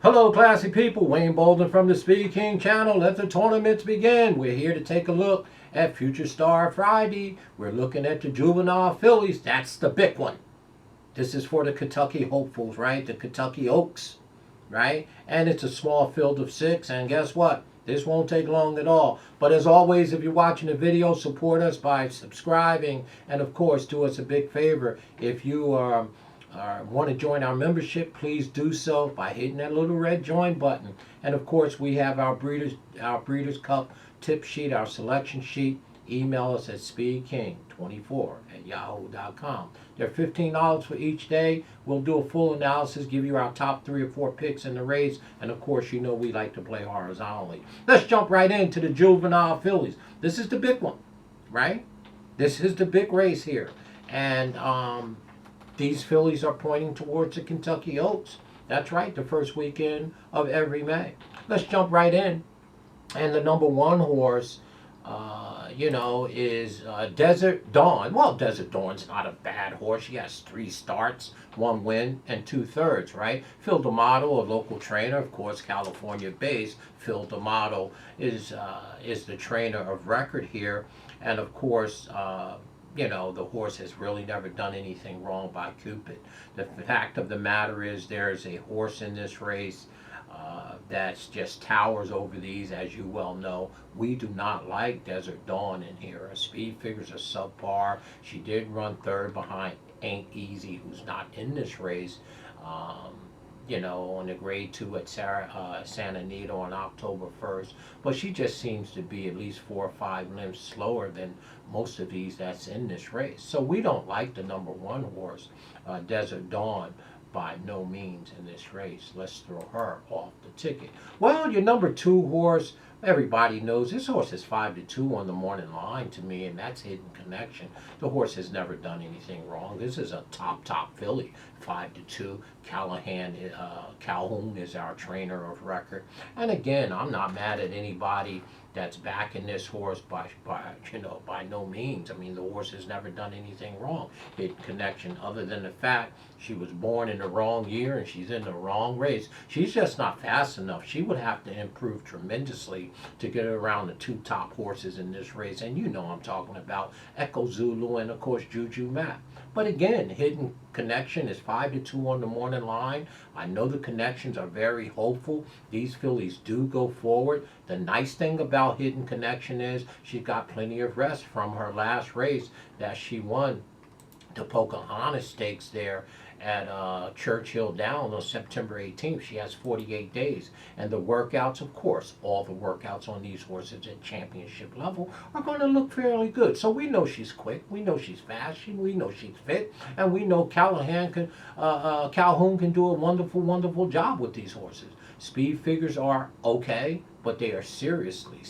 Hello, classy people. Wayne Bolden from the SpeedKing channel. Let the tournaments begin. We're here to take a look at Future Star Friday. We're looking at the Juvenile Fillies. That's the big one. This is for the Kentucky hopefuls, right? The Kentucky Oaks, right? And it's a small field of 6. And guess what? This won't take long at all. But as always, if you're watching the video, support us by subscribing. And of course, do us a big favor. If you want to join our membership, please do so by hitting that little red join button. And of course, we have our Breeders' Cup tip sheet, our selection sheet. Email us at speedking24@yahoo.com. They're $15 for each day. We'll do a full analysis, give you our top 3 or 4 picks in the race. And of course, you know we like to play horizontally. Let's jump right into the Juvenile Fillies. This is the big one, right? This is the big race here. And these fillies are pointing towards the Kentucky Oaks. That's right, the first weekend of every May. Let's jump right in. And the number 1 horse, is Desert Dawn. Well, Desert Dawn's not a bad horse. She has 3 starts, 1 win, and 2/3, right? Phil D'Amato, a local trainer, of course, California-based. Phil D'Amato is the trainer of record here. And of course, the horse has really never done anything wrong by Cupid. The fact of the matter is there's a horse in this race that's just towers over these, as you well know. We do not like Desert Dawn in here. Her speed figures are subpar. She did run 3rd behind Ain't Easy, who's not in this race. On the grade 2 at Santa Anita on October 1st. But she just seems to be at least 4 or 5 lengths slower than most of these that's in this race. So we don't like the number 1 horse, Desert Dawn, by no means in this race. Let's throw her off the ticket. Well, your number 2 horse, everybody knows this horse is 5-2 on the morning line to me, and that's Hidden Connection. The horse has never done anything wrong. This is a top filly, 5-2. Calhoun is our trainer of record. And again, I'm not mad at anybody that's backing this horse by no means. I mean, the horse has never done anything wrong. Hidden Connection, other than the fact she was born in the wrong year and she's in the wrong race. She's just not fast enough. She would have to improve tremendously to get around the 2 top horses in this race. And you know I'm talking about Echo Zulu and of course Juju Map. But again, Hidden Connection is 5-2 on the morning line. I know the connections are very hopeful. These fillies do go forward. The nice thing about Hidden Connection is she got plenty of rest from her last race that she won, the Pocahontas Stakes there at Churchill Downs on September 18th. She has 48 days. And the workouts, of course, all the workouts on these horses at championship level are going to look fairly good. So we know she's quick. We know she's fast. We know she's fit. And we know Calhoun can do a wonderful, wonderful job with these horses. Speed figures are okay, but they are seriously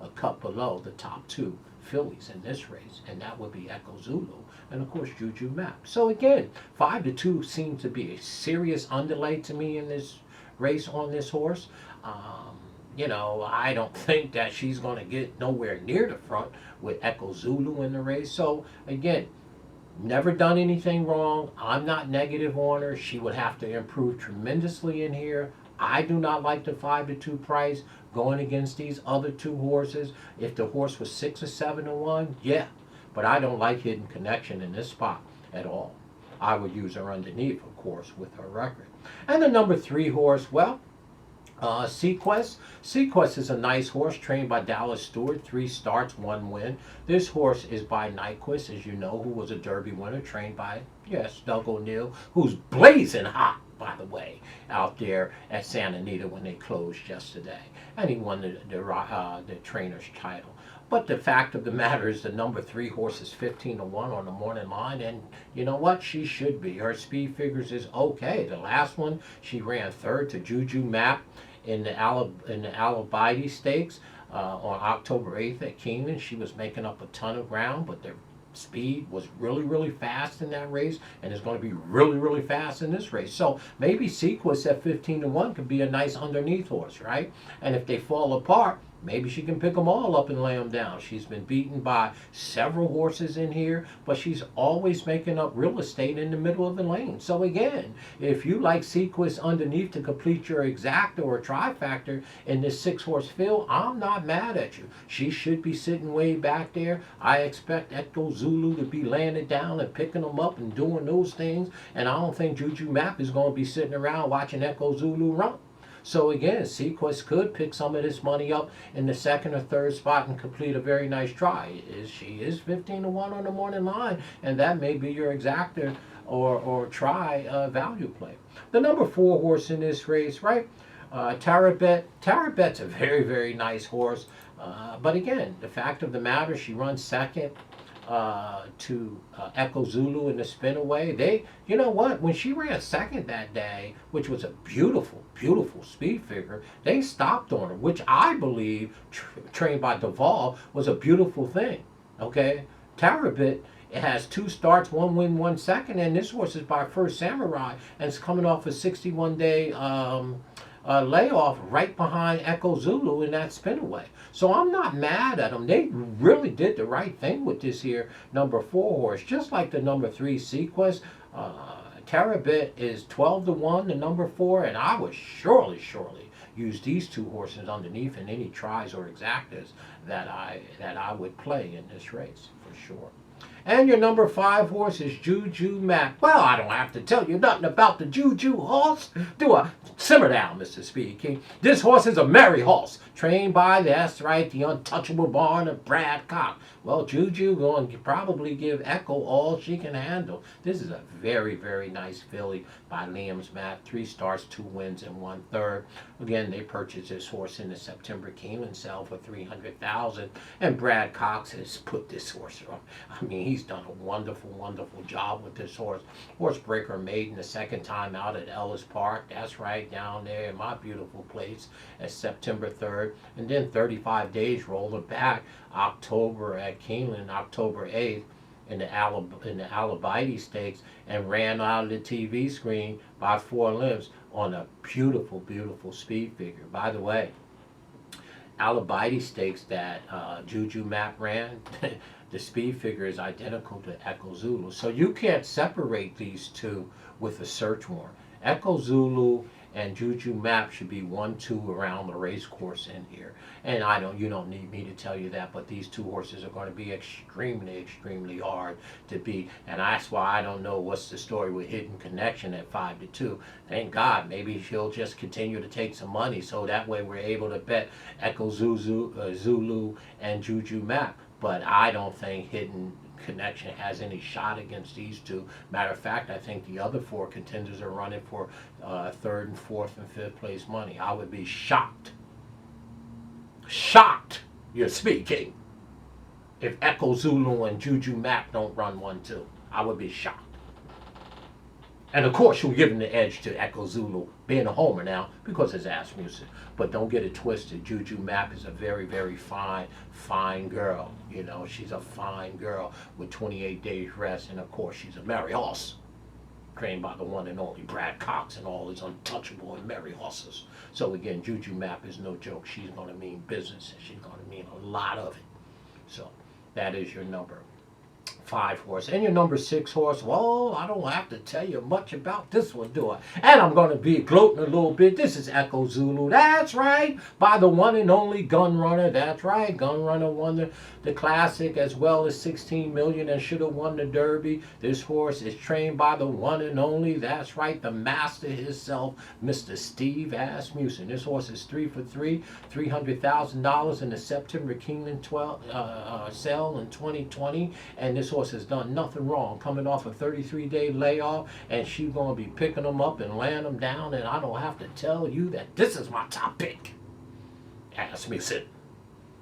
a cut below the top 2 fillies in this race, and that would be Echo Zulu and of course Juju Map. So again, 5-2 seems to be a serious underlay to me in this race on this horse. I don't think that she's going to get nowhere near the front with Echo Zulu in the race. So again, never done anything wrong. I'm not negative on her. She would have to improve tremendously in here. I do not like the 5-2 price going against these other 2 horses. If the horse was 6 or 7-1, yeah. But I don't like Hidden Connection in this spot at all. I would use her underneath, of course, with her record. And the number 3 horse, well, Seaquest. Seaquest is a nice horse trained by Dallas Stewart. 3 starts, 1 win. This horse is by Nyquist, as you know, who was a Derby winner, trained by, yes, Doug O'Neill, who's blazing hot, by the way, out there at Santa Anita when they closed yesterday. And he won the trainer's title. But the fact of the matter is the number 3 horse is 15-1 on the morning line, and you know what? She should be. Her speed figures is okay. The last one, she ran 3rd to Juju Map in the Alabite Stakes on October 8th at Keeneland. She was making up a ton of ground, but the speed was really fast in that race, and is going to be really fast in this race. So maybe Seaquest at 15-1 could be a nice underneath horse, right? And if they fall apart, Maybe she can pick them all up and lay them down. She's been beaten by several horses in here, but she's always making up real estate in the middle of the lane. So again, if you like Seaquest underneath to complete your exacta or trifactor in this 6-horse field, I'm not mad at you. She should be sitting way back there. I expect Echo Zulu to be laying it down and picking them up and doing those things. And I don't think Juju Map is going to be sitting around watching Echo Zulu run. So again, Seaquest could pick some of this money up in the second or third spot and complete a very nice try. She is 15 to 1 on the morning line, and that may be your exactor or try value play. The number 4 horse in this race, right? Terabit. Terabit's a very, very nice horse. But again, the fact of the matter, she runs second to Echo Zulu in the spin-away. You know what? When she ran second that day, which was a beautiful, beautiful speed figure, they stopped on her, which I believe, trained by Duval, was a beautiful thing. Okay? Terabit, it has 2 starts, 1 win, 1 second, and this horse is by First Samurai, and it's coming off a 61-day layoff right behind Echo Zulu in that spin-away. So I'm not mad at them. They really did the right thing with this here number 4 horse. Just like the number 3 Seaquest, Terabit is 12 to 1, the number 4, and I would surely use these 2 horses underneath in any tries or exactas that I would play in this race for sure. And your number 5 horse is Juju Map. Well, I don't have to tell you nothing about the Juju horse, do I? Simmer down, Mr. SpeedKing. This horse is a merry horse, trained by, that's right, the untouchable barn of Brad Cox. Well, Juju going to probably give Echo all she can handle. This is a very, very nice filly by Liam's Map. 3 starts, 2 wins, and 1/3. Again, they purchased this horse in the September Keeneland sale for $300,000, and Brad Cox has put this horse on. I mean, he's done a wonderful, wonderful job with this horse. Horsebreaker maiden the second time out at Ellis Park. That's right, down there in my beautiful place at September 3rd. And then 35 days rolling back, October at Keeneland, October 8th in the Alabite Stakes, and ran out of the TV screen by 4 lengths on a beautiful, beautiful speed figure. By the way, Alabite Stakes that Juju Map ran, the speed figure is identical to Echo Zulu. So you can't separate these two with a search warrant. Echo Zulu and Juju Map should be 1-2 around the race course in here. And you don't need me to tell you that, but these 2 horses are going to be extremely, extremely hard to beat. And that's why I don't know what's the story with Hidden Connection at 5 to 2. Thank God, maybe she'll just continue to take some money, so that way we're able to bet Echo Zulu and Juju Map. But I don't think Hidden Connection has any shot against these 2. Matter of fact, I think the other 4 contenders are running for 3rd and 4th and 5th place money. I would be shocked, you're speaking, if Echo Zulu and Juju Map don't run 1-2. I would be shocked. And of course, you're giving the edge to Echo Zulu, being a homer now, because it's ass music. But don't get it twisted. Juju Map is a very, very fine girl. You know, she's a fine girl with 28 days rest. And of course, she's a merry horse, trained by the one and only Brad Cox and all his untouchable and merry horses. So again, Juju Map is no joke. She's going to mean business, and she's going to mean a lot of it. So that is your number 5 horse. And your number 6 horse, well, I don't have to tell you much about this one, do I? And I'm going to be gloating a little bit. This is Echo Zulu. That's right, by the one and only Gun Runner. That's right, Gun Runner won the Classic as well as 16 million and should have won the Derby. This horse is trained by the one and only, that's right, the master himself, Mr. Steve Asmussen. This horse is 3 for 3, $300,000 in the September Keeneland sale in 2020. And this horse has done nothing wrong, coming off a 33-day layoff, and she's going to be picking them up and laying them down, and I don't have to tell you that this is my top pick. Asmussen.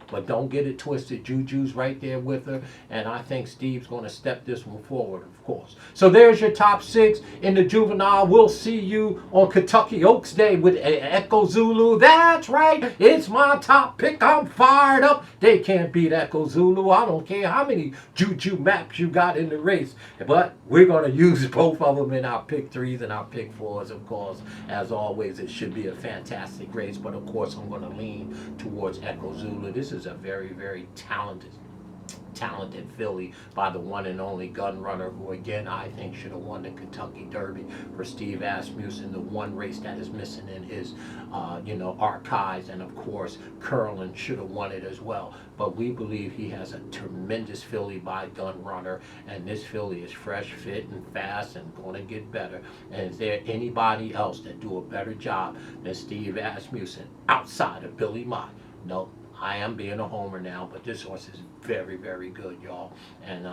But don't get it twisted. Juju's right there with her, and I think Steve's going to step this one forward, of course. So there's your top 6 in the Juvenile. We'll see you on Kentucky Oaks Day with Echo Zulu. That's right. It's my top pick. I'm fired up. They can't beat Echo Zulu. I don't care how many Juju maps you got in the race. But we're going to use both of them in our pick 3s and our pick 4s, of course. As always, it should be a fantastic race. But, of course, I'm going to lean towards Echo Zulu. This is a very, very talented filly by the one and only gun runner, who again I think should have won the Kentucky Derby. For Steve Asmussen, the one race that is missing in his archives, and of course Curlin should have won it as well. But we believe he has a tremendous filly by gun runner, and this filly is fresh, fit, and fast, and going to get better. And is there anybody else that do a better job than Steve Asmussen outside of Billy Mott? No. I am being a homer now, but this horse is very, very good, y'all. And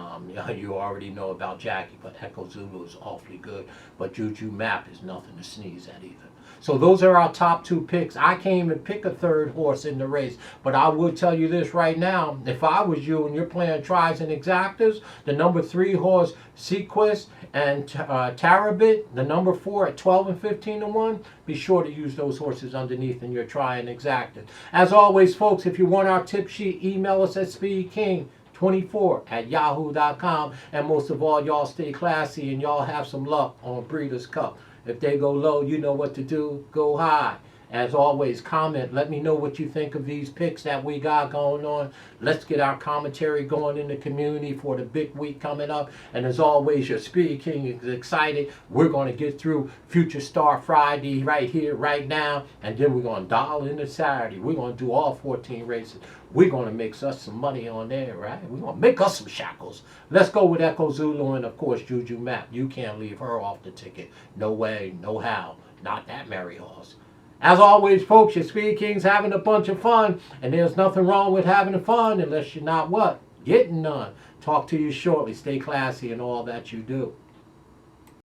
you already know about Jackie, but Echo Zulu is awfully good. But Juju Map is nothing to sneeze at either. So those are our top 2 picks. I can't even pick a third horse in the race, but I will tell you this right now. If I was you and you're playing tries and exactas, the number 3 horse Seaquest and Terabit, the number 4 at 12 and 15 to 1, be sure to use those horses underneath in your try and exactas. As always, folks, if you want our tip sheet, email us at SpeedKing24@yahoo.com. And most of all, y'all stay classy and y'all have some luck on Breeders' Cup. If they go low, you know what to do. Go high. As always, comment. Let me know what you think of these picks that we got going on. Let's get our commentary going in the community for the big week coming up. And as always, your Speed King is excited. We're going to get through Future Star Friday right here, right now. And then we're going to dial into Saturday. We're going to do all 14 races. We're going to make us some money on there, right? We're going to make us some shackles. Let's go with Echo Zulu and, of course, Juju Map. You can't leave her off the ticket. No way, no how. Not that merry horse. As always, folks, your Speed King's having a bunch of fun. And there's nothing wrong with having fun unless you're not what? Getting none. Talk to you shortly. Stay classy in all that you do.